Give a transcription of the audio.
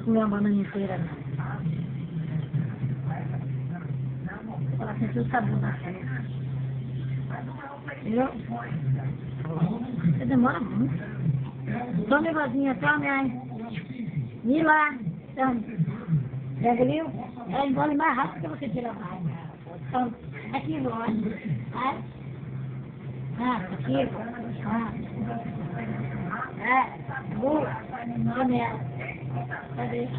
comer uma banana inteira, não. Ela sentiu o sabor da fruta. Entendeu? Você demora muito. Tome, vozinha, tome aí. Mila, tome. Já engoliu? Ela engole mais rápido que você tira mais. Tome. Aqui, vó. Aqui. Boa. Tome ela. Cadê?